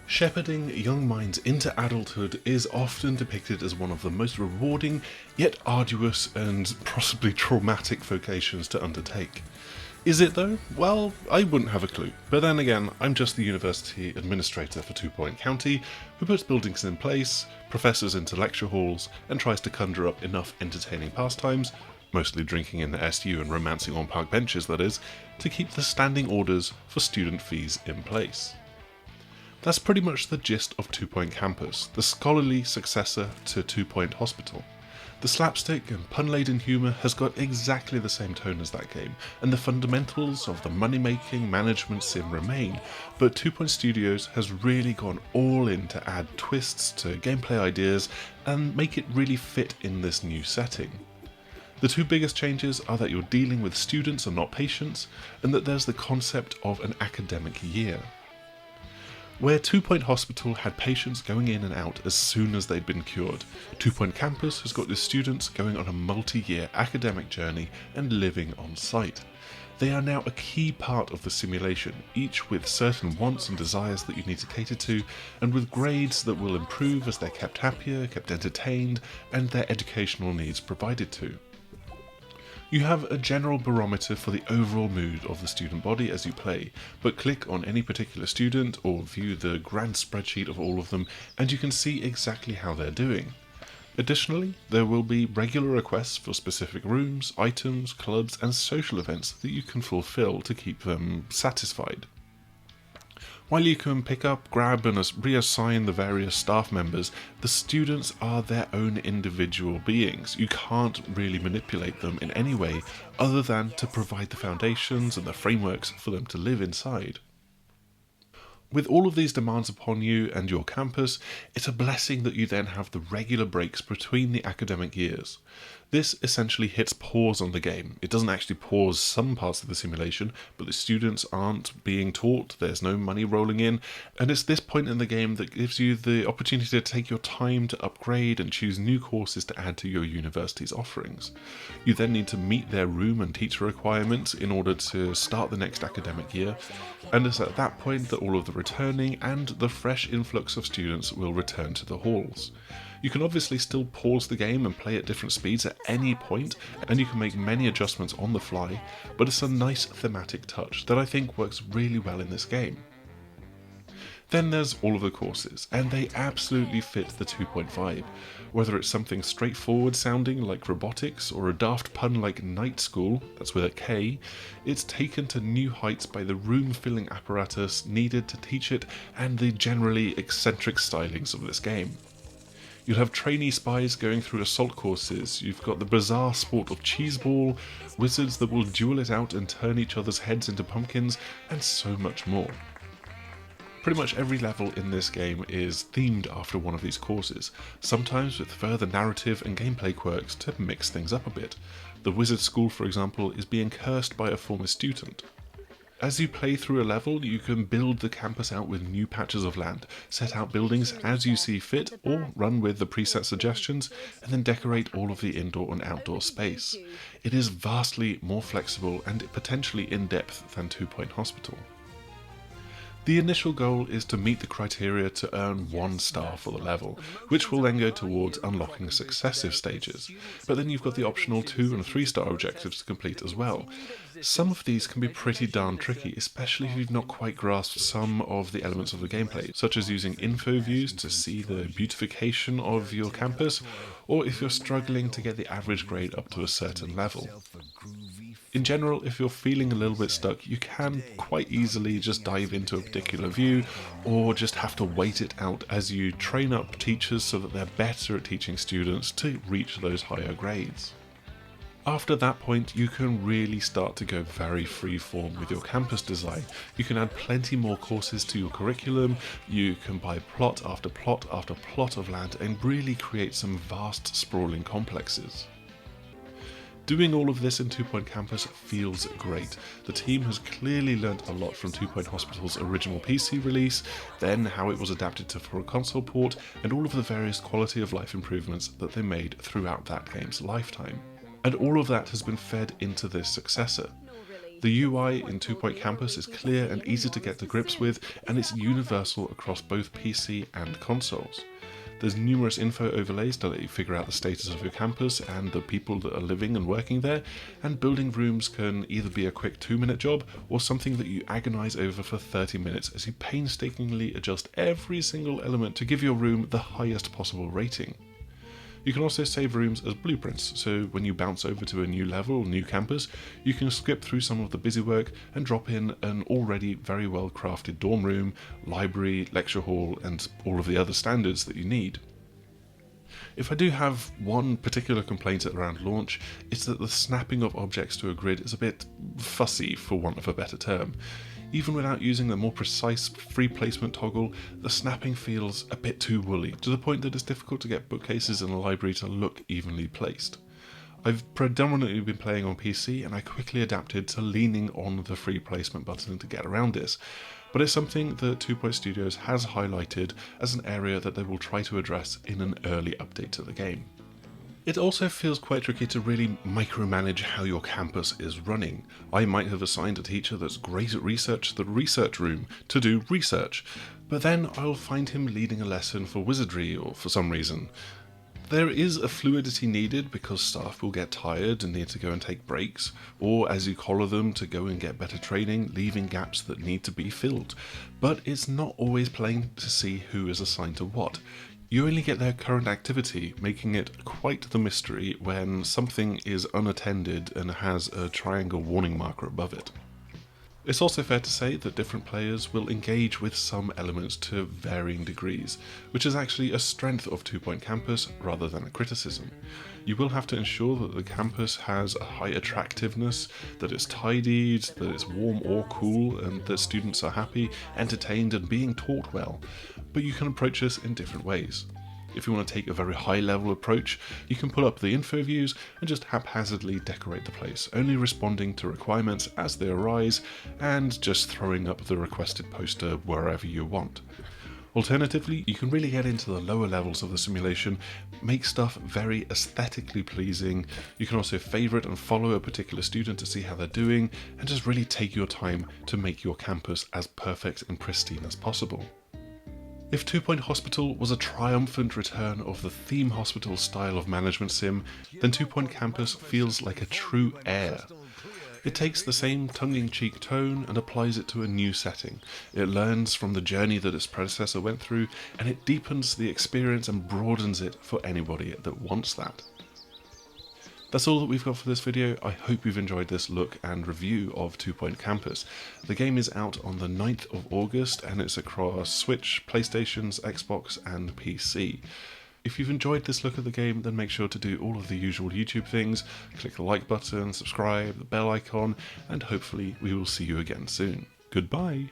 Shepherding young minds into adulthood is often depicted as one of the most rewarding, yet arduous and possibly traumatic vocations to undertake. Is it though? Well, I wouldn't have a clue. But then again, I'm just the university administrator for 2 Point County, who puts buildings in place, professors into lecture halls, and tries to conjure up enough entertaining pastimes, mostly drinking in the SU and romancing on park benches that is, to keep the standing orders for student fees in place. That's pretty much the gist of 2 Point Campus, the scholarly successor to 2 Point Hospital. The slapstick and pun-laden humour has got exactly the same tone as that game, and the fundamentals of the money-making management sim remain, but 2 Point Studios has really gone all in to add twists to gameplay ideas and make it really fit in this new setting. The two biggest changes are that you're dealing with students and not patients, and that there's the concept of an academic year. Where 2 Point Hospital had patients going in and out as soon as they'd been cured, 2 Point Campus has got the students going on a multi-year academic journey and living on site. They are now a key part of the simulation, each with certain wants and desires that you need to cater to, and with grades that will improve as they're kept happier, kept entertained, and their educational needs provided to. You have a general barometer for the overall mood of the student body as you play, but click on any particular student or view the grand spreadsheet of all of them and you can see exactly how they're doing. Additionally, there will be regular requests for specific rooms, items, clubs and social events that you can fulfill to keep them satisfied. While you can pick up, grab and reassign the various staff members, the students are their own individual beings. You can't really manipulate them in any way other than to provide the foundations and the frameworks for them to live inside. With all of these demands upon you and your campus, it's a blessing that you then have the regular breaks between the academic years. This essentially hits pause on the game. It doesn't actually pause some parts of the simulation, but the students aren't being taught, there's no money rolling in, and it's this point in the game that gives you the opportunity to take your time to upgrade and choose new courses to add to your university's offerings. You then need to meet their room and teacher requirements in order to start the next academic year, and it's at that point that all of the returning and the fresh influx of students will return to the halls. You can obviously still pause the game and play at different speeds at any point, and you can make many adjustments on the fly, but it's a nice thematic touch that I think works really well in this game. Then there's all of the courses, and they absolutely fit the 2 Point vibe. Whether it's something straightforward sounding like robotics or a daft pun like night school, that's with a K, it's taken to new heights by the room-filling apparatus needed to teach it and the generally eccentric stylings of this game. You'll have trainee spies going through assault courses, you've got the bizarre sport of cheeseball, wizards that will duel it out and turn each other's heads into pumpkins, and so much more. Pretty much every level in this game is themed after one of these courses, sometimes with further narrative and gameplay quirks to mix things up a bit. The wizard school, for example, is being cursed by a former student. As you play through a level, you can build the campus out with new patches of land, set out buildings as you see fit, or run with the preset suggestions, and then decorate all of the indoor and outdoor space. It is vastly more flexible and potentially in-depth than 2 Point Hospital. The initial goal is to meet the criteria to earn 1 star for the level, which will then go towards unlocking successive stages, but then you've got the optional 2 and 3 star objectives to complete as well. Some of these can be pretty darn tricky, especially if you've not quite grasped some of the elements of the gameplay, such as using info views to see the beautification of your campus, or if you're struggling to get the average grade up to a certain level. In general, if you're feeling a little bit stuck, you can quite easily just dive into a particular view, or just have to wait it out as you train up teachers so that they're better at teaching students to reach those higher grades. After that point, you can really start to go very free-form with your campus design. You can add plenty more courses to your curriculum, you can buy plot after plot after plot of land and really create some vast sprawling complexes. Doing all of this in 2 Point Campus feels great. The team has clearly learnt a lot from 2 Point Hospital's original PC release, then how it was adapted for a console port, and all of the various quality of life improvements that they made throughout that game's lifetime. And all of that has been fed into this successor. The UI in 2 Point Campus is clear and easy to get to grips with, and it's universal across both PC and consoles. There's numerous info overlays to let you figure out the status of your campus and the people that are living and working there, and building rooms can either be a quick 2-minute job or something that you agonize over for 30 minutes as you painstakingly adjust every single element to give your room the highest possible rating. You can also save rooms as blueprints, so when you bounce over to a new level or new campus, you can skip through some of the busy work and drop in an already very well crafted dorm room, library, lecture hall, and all of the other standards that you need. If I do have one particular complaint around launch, it's that the snapping of objects to a grid is a bit fussy, for want of a better term. Even without using the more precise free placement toggle, the snapping feels a bit too woolly, to the point that it's difficult to get bookcases in a library to look evenly placed. I've predominantly been playing on PC, and I quickly adapted to leaning on the free placement button to get around this, but it's something that 2 Point Studios has highlighted as an area that they will try to address in an early update to the game. It also feels quite tricky to really micromanage how your campus is running. I might have assigned a teacher that's great at research the research room to do research, but then I'll find him leading a lesson for wizardry or for some reason. There is a fluidity needed because staff will get tired and need to go and take breaks, or as you collar them to go and get better training, leaving gaps that need to be filled. But it's not always plain to see who is assigned to what. You only get their current activity, making it quite the mystery when something is unattended and has a triangle warning marker above it. It's also fair to say that different players will engage with some elements to varying degrees, which is actually a strength of 2 Point Campus rather than a criticism. You will have to ensure that the campus has a high attractiveness, that it's tidied, that it's warm or cool, and that students are happy, entertained, and being taught well, but you can approach this in different ways. If you want to take a very high level approach, you can pull up the info views and just haphazardly decorate the place, only responding to requirements as they arise and just throwing up the requested poster wherever you want. Alternatively, you can really get into the lower levels of the simulation, make stuff very aesthetically pleasing. You can also favourite and follow a particular student to see how they're doing, and just really take your time to make your campus as perfect and pristine as possible. If 2 Point Hospital was a triumphant return of the theme hospital style of management sim, then 2 Point Campus feels like a true heir. It takes the same tongue-in-cheek tone and applies it to a new setting. It learns from the journey that its predecessor went through, and it deepens the experience and broadens it for anybody that wants that. That's all that we've got for this video. I hope you've enjoyed this look and review of 2 Point Campus. The game is out on the 9th of August and it's across Switch, PlayStations, Xbox and PC. If you've enjoyed this look at the game, then make sure to do all of the usual YouTube things, click the like button, subscribe, the bell icon, and hopefully we will see you again soon. Goodbye!